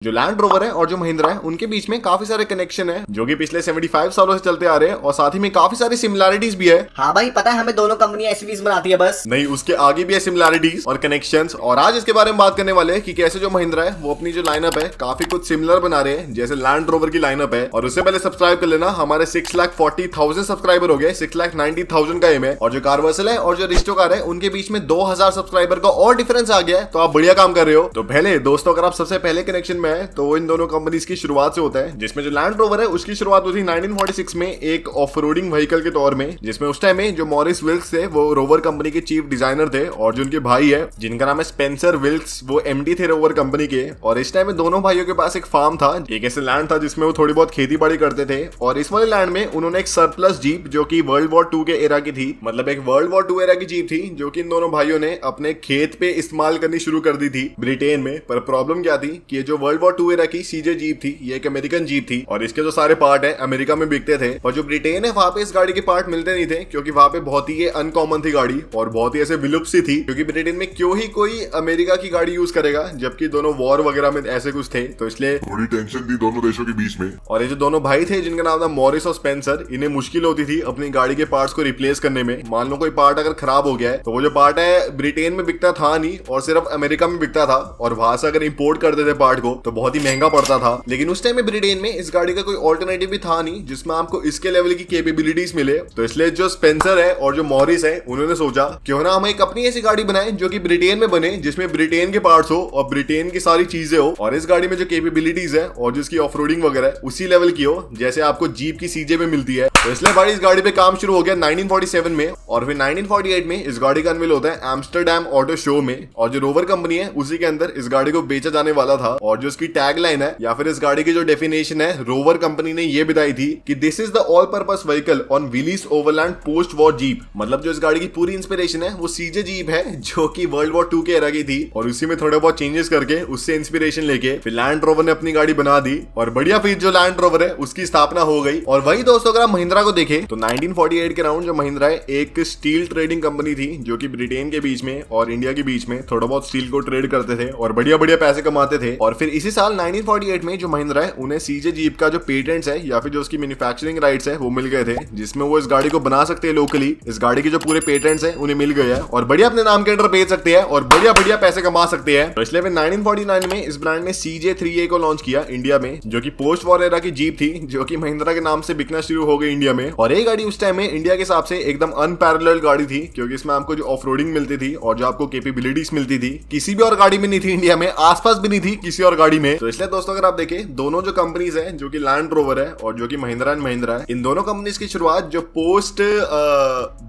जो land rover है और जो महिंद्रा है उनके बीच में काफी सारे कनेक्शन है जो कि पिछले 75 सालों से चलते आ रहे हैं और साथ ही में काफी सारी सिमिलैरिटीज भी है। हाँ भाई पता है हमें दोनों कंपनियां एसयूवीज बनाती है बस नहीं, उसके आगे भी है सिमिलैरिटीज और कनेक्शंस। और आज इसके बारे में बात करने वाले हैं कि कैसे जो महिंद्रा है वो अपनी जो लाइनअप है काफी कुछ सिमिलर बना रहे हैं जैसे लैंड रोवर की लाइनअप है। और उससे पहले सब्सक्राइब कर लेना, हमारे 6,40,000 सब्सक्राइबर हो गए, 6,90,000 का एम है। और जो कार्वर्सल है और जो रिस्टो कार है उनके बीच में 2000 सब्सक्राइबर का और डिफरेंस आ गया है, तो आप बढ़िया काम कर रहे हो। तो पहले दोस्तों अगर आप सबसे पहले कनेक्शन में है तो वो इन दोनों कंपनीज की शुरुआत से होता है, जिसमें जो लैंड रोवर है उसकी शुरुआत हुई थी 1946 में एक ऑफ रोडिंग व्हीकल के तौर में, जिसमें उस टाइम में जो मॉरिस विल्क्स थे वो रोवर कंपनी के चीफ डिजाइनर थे और जो उनके भाई है जिनका नाम है स्पेंसर विल्क्स वो एमडी थे रोवर कंपनी के। और इस टाइम में दोनों भाइयों के पास एक फार्म था, एक ऐसे लैंड था जिसमें वो थोड़ी बहुत खेती बाड़ी करते थे। और इस वाले लैंड में उन्होंने एक सरप्लस जीप जो कि वर्ल्ड वॉर 2 के एरा की थी, मतलब एक वर्ल्ड वॉर 2 एरा की जीप थी जो कि इन दोनों भाइयों ने अपने खेत पे इस्तेमाल करनी शुरू कर दी थी ब्रिटेन में। पर प्रॉब्लम क्या थी कि ये जो वर्ल्ड वॉर 2 एरा की सीजे जीप थी ये एक अमेरिकन जीप थी और इसके जो सारे पार्ट है अमेरिका में बिकते थे। और जो ब्रिटेन है वहां पे इस गाड़ी के पार्ट मिलते नहीं थे क्योंकि वहां पे बहुत ही अनकॉमन थी गाड़ी और बहुत ही ऐसे विलुप्त सी थी, क्योंकि ब्रिटेन में क्यों ही कोई अमेरिका की गाड़ी यूज करेगा जबकि दोनों वॉर वगैरह में ऐसे कुछ थे, तो इसलिए थोड़ी टेंशन थी दोनों देशों के बीच में। और ये जो दोनों भाई थे जिनका नाम था मॉरिस और स्पेंसर, इन्हें मुश्किल होती थी अपनी गाड़ी के पार्ट्स को रिप्लेस करने में। मान लो कोई पार्ट अगर खराब हो गया है तो वो जो पार्ट है ब्रिटेन में बिकता था नहीं और सिर्फ अमेरिका में बिकता था, और वहां से अगर इंपोर्ट करते थे पार्ट को तो बहुत ही महंगा पड़ता था। लेकिन उस टाइम में ब्रिटेन में इस गाड़ी का कोई ऑल्टरनेटिव भी था नहीं जिसमें आपको इसके लेवल की कैपेबिलिटीज मिले। तो इसलिए जो स्पेंसर है और जो मॉरिस है उन्होंने सोचा क्यों ना हम एक अपनी ऐसी गाड़ी बनाएं जो कि ब्रिटेन में बने, जिसमें ब्रिटेन के पार्ट्स हो और ब्रिटेन की सारी चीजें हो और इस गाड़ी में जो कैपेबिलिटीज है और जिसकी ऑफरोडिंग वगैरह है उसी लेवल की हो जैसे आपको जीप की सीजे में मिलती है। तो इसलिए भाई इस गाड़ी पे काम शुरू हो गया 1947 में और फिर 1948 में इस गाड़ी का अनवील होता है एम्स्टरडैम ऑटो शो में। और जो रोवर कंपनी है उसी के अंदर इस गाड़ी को बेचा जाने वाला था और जो इसकी टैग लाइन है या फिर इस गाड़ी की जो डेफिनेशन है रोवर कंपनी ने ये बताई थी कि this is the all purpose vehicle on Willys overland post war jeep. मतलब जो इस गाड़ी की पूरी इंस्पिरेशन है वो सीजे जीप है जो कि वर्ल्ड वॉर 2 के एरा की थी और उसी में थोड़े बहुत चेंजेस करके उससे इंस्पिरेशन लेके फिर लैंड रोवर ने अपनी गाड़ी बना दी और बढ़िया फिर जो लैंड रोवर है उसकी स्थापना हो गई। और वही दोस्तों अगर आप महिंद्रा को देखें तो 1948 के राउंड जो महिंद्रा है एक स्टील ट्रेडिंग कंपनी थी जो कि ब्रिटेन के बीच में और इंडिया के बीच में थोड़ा बहुत स्टील को ट्रेड करते थे और बढ़िया बढ़िया पैसे कमाते थे। और फिर इसी साल 1948 में जो महिंद्रा है उन्हें सीजे जीप का जो पेटेंट्स है या फिर जो उसकी मैन्युफैक्चरिंग राइट्स है वो मिल गए थे, जिसमें वो इस गाड़ी को बना सकते हैं लोकली। इस गाड़ी के जो पूरे पेटेंट्स हैं उन्हें मिल गए हैं और बढ़िया अपने नाम के अंडर बेच सकते हैं और बढ़िया बढ़िया पैसे कमा सकते हैं। तो इसलिए 1949 में इस ब्रांड ने CJ3A को लॉन्च किया इंडिया में, जो कि पोस्ट वॉर एरा की जीप थी जो कि महिंद्रा के नाम से बिकना शुरू हो गई इंडिया में। और ये गाड़ी उस टाइम में इंडिया के हिसाब से एकदम अनपैरेलल्ड गाड़ी थी क्योंकि इसमें आपको जो ऑफ रोडिंग मिलती थी और जो आपको कैपेबिलिटीज मिलती थी किसी भी और गाड़ी में नहीं थी, इंडिया में आसपास भी नहीं थी किसी और गाड़ी में। तो इसलिए दोस्तों अगर आप देखें दोनों जो कंपनीज है जो कि लैंड रोवर है और जो कि महिंद्रा एंड महिंद्रा है, इन दोनों कंपनीज की शुरुआत जो पोस्ट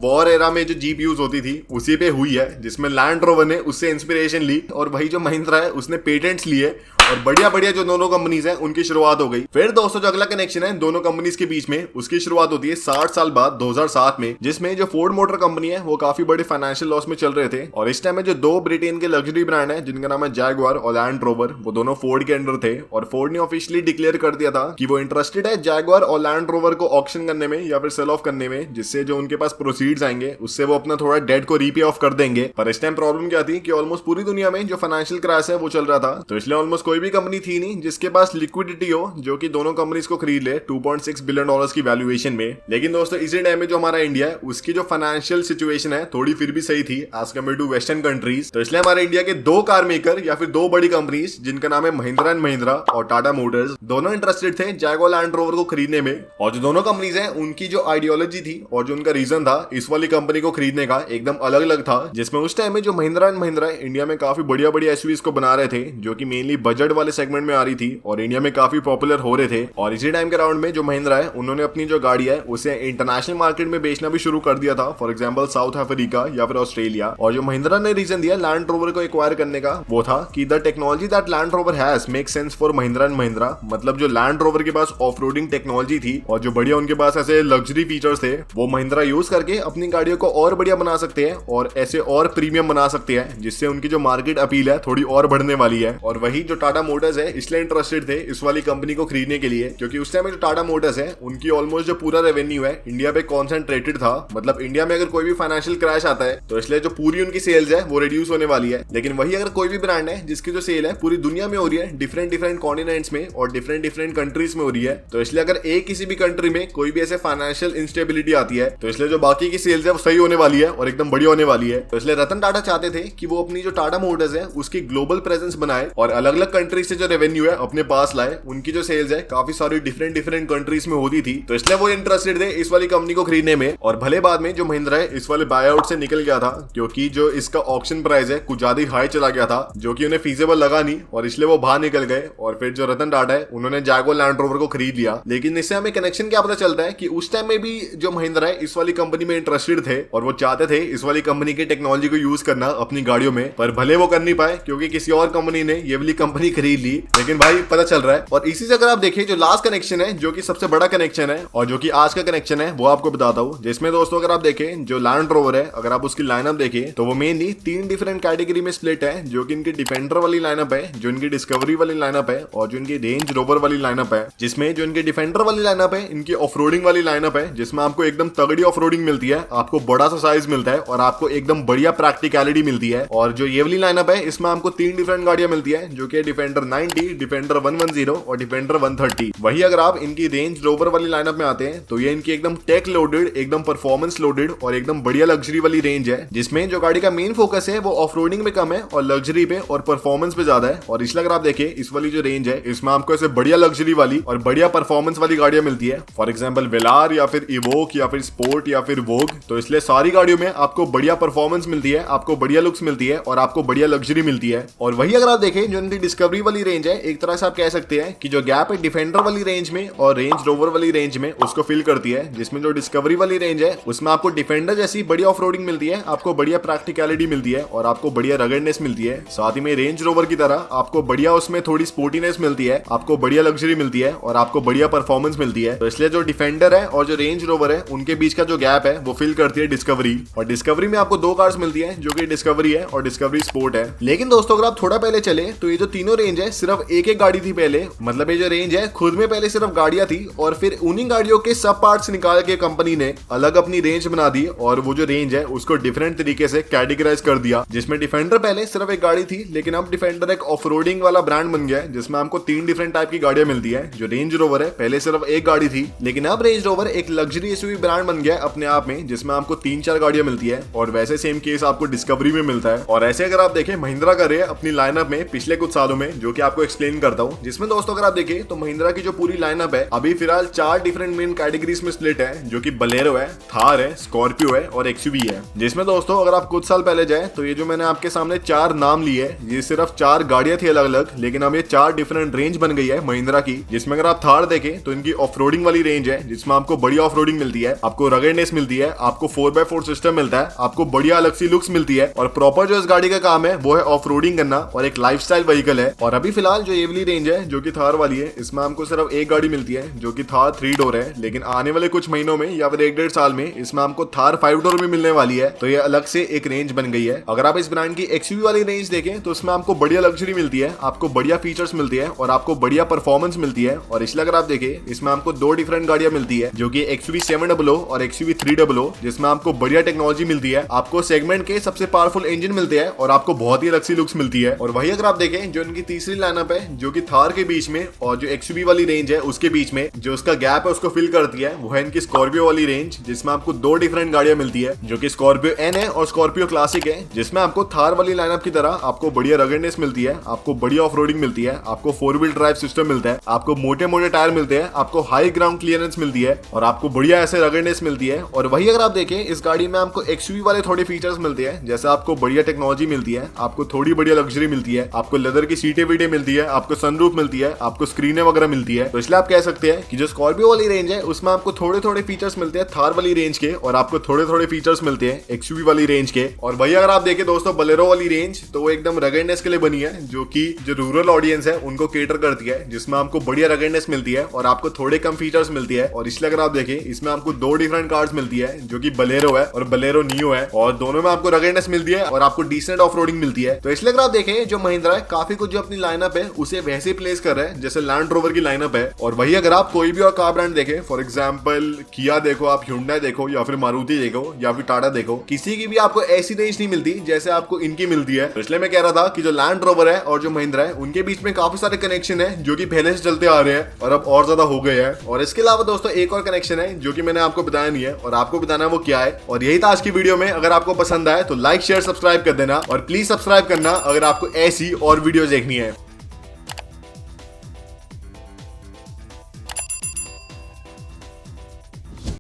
वॉर एरा में जो जीप यूज होती थी उसी पे हुई है, जिसमें लैंड रोवर ने उससे इंस्पिरेशन ली और वही जो महिंद्रा है उसने पेटेंट्स लिए और बढ़िया बढ़िया जो दोनों कंपनीज हैं उनकी शुरुआत हो गई। फिर दोस्तों जो अगला कनेक्शन है दोनों कंपनीज के बीच में उसकी शुरुआत होती है 60 साल बाद 2007 में, जिसमें जो फोर्ड मोटर कंपनी है वो काफी बड़े फाइनेंशियल लॉस में चल रहे थे। और इस टाइम में जो दो ब्रिटेन के लग्जरी ब्रांड है जिनका नाम है जैगुआर और लैंड रोवर, वो दोनों फोर्ड के अंडर थे और फोर्ड ने ऑफिशियली डिक्लेयर कर दिया था कि वो इंटरेस्टेड है जैगुआर और लैंड रोवर को ऑक्शन करने में या फिर सेल ऑफ करने में, जिससे जो उनके पास प्रोसीड्स आएंगे उससे वो अपना थोड़ा डेट को रीपे ऑफ कर देंगे। पर इस टाइम प्रॉब्लम क्या थी कि ऑलमोस्ट पूरी दुनिया में जो फाइनेंशियल क्रैश है वो चल रहा था, तो इसलिए ऑलमोस्ट कोई भी कंपनी थी नहीं जिसके पास लिक्विडिटी हो जो कि दोनों कंपनीज को खरीद ले 2.6 बिलियन डॉलर्स की वैल्यूएशन में। लेकिन दोस्तों इसी टाइम में जो हमारा इंडिया है उसकी जो फाइनेंशियल सिचुएशन है थोड़ी फिर भी सही थी as compare to western countries. तो इसलिए हमारे इंडिया के दो कार मेकर या फिर दो बड़ी कंपनीज जिनका नाम है महिंद्रा एंड महिंद्रा और टाटा मोटर्स, दोनों इंटरेस्टेड थे जैगुआर लैंड रोवर को खरीदने में। और जो दोनों कंपनीज हैं उनकी जो आइडियोलॉजी थी और जो उनका रीजन था इस वाली कंपनी को खरीदने का एकदम अलग अलग था, जिसमें उस टाइम में जो महिंद्रा एंड महिंद्रा इंडिया में काफी बढ़िया बढ़िया एसयूवीज को बना रहे थे जो कि मेनली बजट वाले सेगमेंट में आ रही थी और इंडिया में काफी पॉपुलर हो रहे थे। और इसी टाइम के राउंड में जो महिंद्रा है उन्होंने अपनी जो गाड़ी है उसे इंटरनेशनल मार्केट में बेचना भी शुरू कर दिया था, फॉर एग्जांपल साउथ अफ्रीका या फिर ऑस्ट्रेलिया। और जो महिंद्रा ने रीजन दिया लैंड रोवर को एक्वायर करने का वो था कि the technology that land rover has make sense for Mahindra and Mahindra. मतलब जो लैंड रोवर के पास ऑफ रोडिंग टेक्नोलॉजी थी और जो बढ़िया उनके पास ऐसे लग्जरी फीचर्स थे वो महिंद्रा यूज करके अपनी गाड़ियों को और बढ़िया बना सकते हैं और ऐसे और प्रीमियम बना सकते हैं, जिससे उनकी जो मार्केट अपील है थोड़ी और बढ़ने वाली है। और वही जो टाटा टाटा मोटर्स है इसलिए इंटरेस्टेड थे इस वाली कंपनी को खरीदने के लिए, क्योंकि उस टाइम में जो टाटा मोटर्स है उनकी ऑलमोस्ट जो पूरा रेवेन्यू है इंडिया पे कॉन्सेंट्रेटेड था। मतलब इंडिया में अगर कोई भी फाइनेंशियल क्रैश आता है तो इसलिए जो पूरी उनकी सेल्स है वो रिड्यूस होने वाली है। लेकिन वही अगर कोई भी ब्रांड है जिसकी जो सेल है पूरी दुनिया में हो रही है, डिफरेंट डिफरेंट कॉन्टिनेंट्स में और डिफरेंट डिफरेंट कंट्रीज में हो रही है, तो इसलिए अगर एक किसी भी कंट्री में कोई भी ऐसे फाइनेंशियल इंस्टेबिलिटी आती है तो इसलिए जो बाकी की सेल्स है वो सही होने वाली है और एकदम बढ़िया होने वाली है। तो इसलिए रतन टाटा चाहते थे कि वो अपनी जो टाटा मोटर्स है उसकी ग्लोबल प्रेजेंस बनाए और अलग अलग कंट्रीज से जो रेवेन्यू है अपने पास लाए। उनकी जो सेल्स है काफी सारी डिफरेंट डिफरेंट कंट्रीज में होती थी, तो इसलिए वो इंटरेस्टेड थे इस वाली कंपनी को खरीदने में। और भले बाद में जो महिंद्रा है इस वाले बाय आउट से निकल गया था, क्योंकि जो इसका ऑक्शन प्राइस है कुछ ज्यादा हाई चला गया था जो कि उन्हें फीजेबल लगा नहीं और इसलिए वो बाहर निकल गए। और फिर जो रतन टाटा है उन्होंने जैगुआर लैंड रोवर को खरीद लिया। लेकिन इससे हमें कनेक्शन क्या पता चलता है कि उस टाइम में भी जो महिंद्रा है इस वाली कंपनी में इंटरेस्टेड थे और वो चाहते थे इस वाली कंपनी की टेक्नोलॉजी को यूज करना अपनी गाड़ियों में, पर भले वो कर नहीं पाए क्योंकि किसी और कंपनी ने ये वाली कंपनी खरीद ली। लेकिन भाई पता चल रहा है। और इसी से अगर आप देखें जो लास्ट कनेक्शन है जो कि सबसे बड़ा कनेक्शन है और जो कि आज का कनेक्शन है वो आपको बताता हूँ, जिसमें दोस्तों अगर आप देखें जो लैंड रोवर है अगर आप उसकी लाइनअप देखें तो वो मेनली 3 डिफरेंट कैटेगरी में स्प्लिट है, जो कि इनकी डिफेंडर वाली लाइनअप है, जो इनकी डिस्कवरी वाली लाइनअप है और जो इनकी रेंज रोवर वाली लाइनअप है। जिसमें जो इनकी डिफेंडर वाली लाइनअप है इनकी ऑफरोडिंग वाली लाइनअप है, जिसमें आपको एकदम तगड़ी ऑफरोडिंग मिलती है, आपको बड़ा सा साइज मिलता है और आपको एकदम बढ़िया प्रैक्टिकलिटी मिलती है। और जो ये वाली लाइनअप है इसमें आपको 3 डिफरेंट गाड़ियां मिलती है, जो कि डिफेंडर 90, डिफेंडर 110 और डिफेंडर 130। वही अगर आप इनकी रेंज रोवर वाली लाइनअप में आते हैं तो ये इनकी एकदम टेक लोडेड, एकदम परफॉर्मेंस लोडेड और एकदम बढ़िया लग्जरी वाली रेंज है, जिसमें जो गाड़ी का मेन फोकस है वो ऑफ रोडिंग में कम है और लग्जरी पे और परफॉर्मेंस पे ज्यादा है। और इसलिए अगर आप देखें इस वाली जो रेंज है इसमें आपको ऐसे बढ़िया लग्जरी वाली और बढ़िया परफॉर्मेंस वाली गाड़ियां मिलती है, फॉर एग्जाम्पल वेलार या फिर इवोक या फिर स्पोर्ट या फिर वोग। तो इसलिए सारी गाड़ियों में आपको बढ़िया परफॉर्मेंस मिलती है, आपको बढ़िया लुक्स मिलती है और आपको बढ़िया लग्जरी मिलती है। और वही अगर आप देखें जो इनकी डिस्कवरी वाली रेंज है, एक तरह से आप कह सकते हैं कि जो गैप है डिफेंडर वाली रेंज में और रेंज रोवर वाली रेंज में उसको फिल करती है। जिसमें जो डिस्कवरी वाली रेंज है उसमें आपको डिफेंडर जैसी बढ़िया ऑफ रोडिंग मिलती है, आपको बढ़िया प्रैक्टिकलिटी मिलती है और आपको बढ़िया रगडनेस मिलती है। साथ ही में रेंज रोवर की तरह आपको बढ़िया उसमें थोड़ी स्पोर्टीनेस मिलती है, आपको बढ़िया लग्जरी मिलती है और आपको बढ़िया परफॉर्मेंस मिलती है। तो इसलिए जो डिफेंडर है और जो रेंज रोवर है उनके बीच का जो गैप है वो फिल करती है डिस्कवरी। और डिस्कवरी में आपको 2 कार्स मिलती है, जो कि डिस्कवरी है और डिस्कवरी स्पोर्ट है। लेकिन दोस्तों अगर आप थोड़ा पहले चले तो ये जो तीनों रेंज है सिर्फ एक गाड़ी थी पहले, मतलब ये जो रेंज है खुद में पहले सिर्फ गाड़ियां थी और फिर उन्हीं गाड़ियों के सब पार्ट्स निकाल के कंपनी ने अलग अपनी रेंज बना दी और वो जो रेंज है उसको डिफरेंट तरीके से कैटेगराइज कर दिया। जिसमें डिफेंडर पहले सिर्फ एक गाड़ी थी, लेकिन अब डिफेंडर एक ऑफ रोडिंग वाला ब्रांड बन गया है, जिसमें आपको 3 डिफरेंट टाइप की गाड़ियां मिलती है। जो रेंज रोवर है पहले सिर्फ एक गाड़ी थी, लेकिन अब रेंज रोवर एक लग्जरी एसयूवी ब्रांड बन गया है अपने आप में, जिसमें आपको 3-4 गाड़ियां मिलती है। और वैसे सेम केस आपको डिस्कवरी में मिलता है। और ऐसे अगर आप देखें महिंद्रा कर रहे हैं अपनी लाइनअप में पिछले कुछ सालों में, जो कि आपको एक्सप्लेन करता हूं। जिसमें दोस्तों अगर आप देखें तो महिंद्रा की जो पूरी लाइनअप है अभी फिलहाल 4 डिफरेंट मेन कैटेगरीज में स्प्लिट है, जो कि बलेरो है, थार है, स्कॉर्पियो है और एक्सयूवी है। जिसमें दोस्तों अगर आप कुछ साल पहले जाए तो ये जो मैंने आपके सामने 4 नाम लिए ये सिर्फ 4 गाड़ियां थी अलग अलग, लेकिन अब ये 4 डिफरेंट रेंज बन गई है महिंद्रा की। जिसमें अगर आप थार देखें तो इनकी ऑफ रोडिंग वाली रेंज है, जिसमें आपको बढ़िया ऑफ रोडिंग मिलती है, आपको रगडनेस मिलती है, आपको 4x4 सिस्टम मिलता है, आपको बढ़िया अलग सी लुक्स मिलती है और प्रॉपर जो इस गाड़ी का काम है वो है ऑफ रोडिंग करना और एक लाइफस्टाइल व्हीकल है। और अभी फिलहाल जो ये वाली रेंज है जो कि थार वाली है इसमें हमको सिर्फ एक गाड़ी मिलती है, जो कि थार 3 डोर है। लेकिन आने वाले कुछ महीनों में या फिर 1-1.5 साल में इसमें हमको थार 5 डोर में मिलने वाली है। तो ये अलग से एक रेंज बन गई है। अगर आप इस ब्रांड की एक्सयूवी वाली रेंज देखें तो उसमें आपको बढ़िया लग्जरी मिलती है, आपको बढ़िया फीचर्स मिलती है और आपको बढ़िया परफॉर्मेंस मिलती है। और इसलिए अगर आप देखें इसमें आपको 2 डिफरेंट गाड़ियां मिलती है, जो कि एक्सयूवी 700 और एक्सयूवी 300, जिसमें आपको बढ़िया टेक्नोलॉजी मिलती है, आपको सेगमेंट के सबसे पावरफुल इंजन मिलते हैं और आपको बहुत ही अलग सी लुक्स मिलती है। और वही अगर आप देखें जो इनकी तीसरी लाइनअप है, जो कि थार के बीच में और जो एक्सयूवी वाली रेंज है उसके बीच में जो उसका गैप है उसको फिल करती है, वो है इनकी स्कॉर्पियो वाली रेंज, जिसमें आपको 2 डिफरेंट गाड़ियां मिलती है, जो कि स्कॉर्पियो एन है और स्कॉर्पियो क्लासिक है। जिसमें आपको थार वाली लाइनअप की तरह आपको बढ़िया रगडनेस मिलती है, आपको बढ़िया ऑफ रोडिंग मिलती है, आपको 4 व्हील ड्राइव सिस्टम मिलता है, आपको मोटे मोटे टायर मिलते हैं, आपको हाई ग्राउंड क्लियरेंस मिलती है और आपको बढ़िया ऐसे रगडनेस मिलती है। और वही अगर आप देखें इस गाड़ी में आपको एक्सयूवी वाले थोड़े फीचर्स मिलते हैं, जैसे आपको बढ़िया टेक्नोलॉजी मिलती है, आपको थोड़ी बढ़िया लग्जरी मिलती है, आपको लेदर की सीटें वीटें मिलती है, आपको सनरूफ मिलती है, आपको स्क्रीनें वगैरह मिलती है। तो इसलिए आप कह सकते हैं कि जो स्कॉर्पियो वाली रेंज है उसमें आपको थोड़े थोड़े फीचर्स मिलते हैं थार वाली रेंज के और आपको थोड़े थोड़े फीचर्स मिलते हैं एक्सयूवी वाली रेंज के। और वही अगर आप देखें दोस्तों बलेरो वाली रेंज, तो वो एकदम रगडनेस के लिए बनी है, जो कि जो रूरल ऑडियंस है उनको केटर करती है, जिसमें आपको बढ़िया रगडनेस मिलती है और आपको थोड़े कम फीचर्स मिलती है। और इसलिए अगर आप देखें इसमें आपको 2 डिफरेंट कार्स मिलती है, जो कि बलेरो है और बलेरो नियो है, और दोनों में आपको रगडनेस मिलती है और आपको डिसेंट ऑफ रोडिंग मिलती है। तो इसलिए अगर आप देखें जो महिंद्रा है काफी कुछ जो जो अपनी लाइनअप है उसे वैसे प्लेस कर रहा है जैसे लैंड रोवर की लाइनअप है। और वही अगर आप कोई भी और कार ब्रांड देखें, फॉर एग्जांपल किया देखो, आप Hyundai देखो, या फिर मारुति देखो, या फिर टाटा देखो, किसी की भी आपको ऐसी रेंज नहीं मिलती जैसे आपको इनकी मिलती है। इसलिए मैं कह रहा था कि जो लैंड रोवर है और जो महिंद्रा है उनके बीच में काफी सारे कनेक्शन है जो कि पहले से चलते आ रहे हैं और अब और ज्यादा हो गए हैं। और इसके अलावा दोस्तों एक और कनेक्शन है जो कि मैंने आपको बताया नहीं है और आपको बताना है वो क्या है। और यही था आज की वीडियो में। अगर आपको पसंद आए तो लाइक शेयर सब्सक्राइब कर देना और प्लीज सब्सक्राइब करना अगर आपको ऐसी और वीडियो देखनी है।